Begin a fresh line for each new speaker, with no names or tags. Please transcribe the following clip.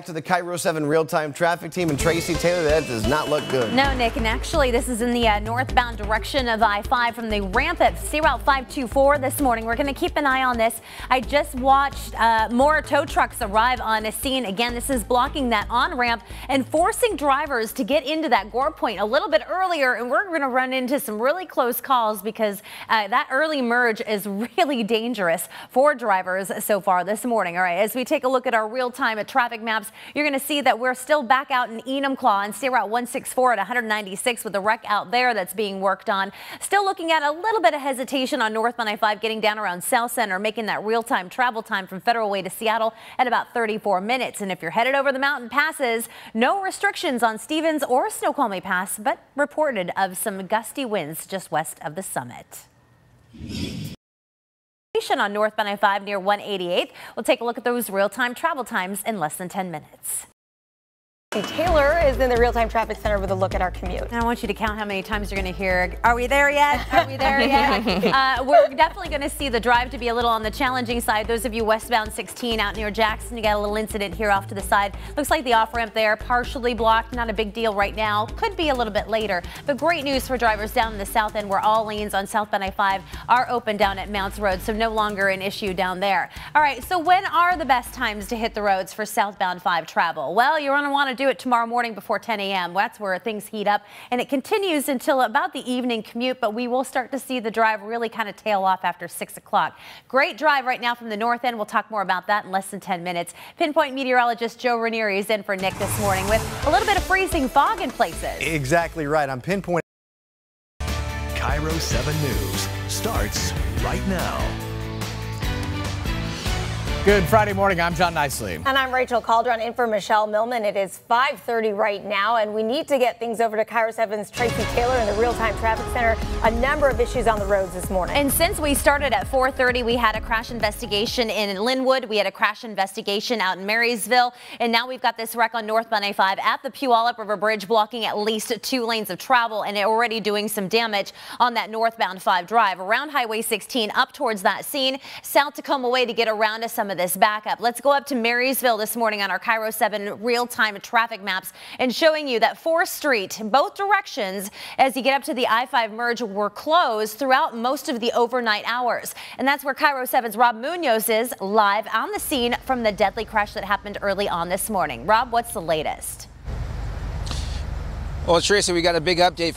Back to the KIRO 7 real-time traffic team and Tracy Taylor. That does not look good.
No, Nick, and actually this is in the northbound direction of I-5 from the ramp at Route 524 this morning. We're going to keep an eye on this. I just watched more tow trucks arrive on a scene. Again, this is blocking that on-ramp and forcing drivers to get into that gore point a little bit earlier, and we're going to run into some really close calls because that early merge is really dangerous for drivers so far this morning. All right, as we take a look at our real-time traffic maps, you're going to see that we're still back out in Enumclaw and Route 164 at 196 with the wreck out there that's being worked on. Still looking at a little bit of hesitation on northbound I-5 getting down around South Center, making that real-time travel time from Federal Way to Seattle at about 34 minutes. And if you're headed over the mountain passes, no restrictions on Stevens or Snoqualmie Pass, but reported of some gusty winds just west of the summit. On northbound I-5 near 188. We'll take a look at those real-time travel times in less than 10 minutes.
Taylor is in the real-time traffic center with a look at our commute.
And I want you to count how many times you're going to hear, "Are we there yet? Are we there yet?" We're definitely going to see the drive to be a little on the challenging side. Those of you westbound 16 out near Jackson, you got a little incident here off to the side. Looks like the off-ramp there partially blocked. Not a big deal right now. Could be a little bit later. But great news for drivers down in the south end where all lanes on southbound I-5 are open down at Mounts Road, so no longer an issue down there. All right, so when are the best times to hit the roads for southbound 5 travel? Well, you're going to want to do it tomorrow morning before 10 a.m. That's where things heat up, and it continues until about the evening commute, but we will start to see the drive really kind of tail off after 6 o'clock. Great drive right now from the north end. We'll talk more about that in less than 10 minutes. Pinpoint meteorologist Joe Ranieri is in for Nick this morning with a little bit of freezing fog in places.
Exactly right. I'm pinpointing.
KIRO 7 News starts right now.
Good Friday morning. I'm John Nicely.
And I'm Rachel Calderon in for Michelle Millman. It is 5:30 right now, and we need to get things over to KIRO 7's Tracy Taylor in the real-time traffic center. A number of issues on the roads this morning.
And since we started at 4:30, we had a crash investigation in Linwood. We had a crash investigation out in Marysville. And now we've got this wreck on northbound I-5 at the Puyallup River Bridge, blocking at least 2 lanes of travel and already doing some damage on that northbound 5 drive around Highway 16 up towards that scene. South Tacoma way to get around to some of this backup. Let's go up to Marysville this morning on our KIRO 7 real-time traffic maps and showing you that 4th Street, both directions, as you get up to the I-5 merge, were closed throughout most of the overnight hours. And that's where KIRO 7's Rob Munoz is live on the scene from the deadly crash that happened early on this morning. Rob, what's the latest?
Well, Tracy, we got a big update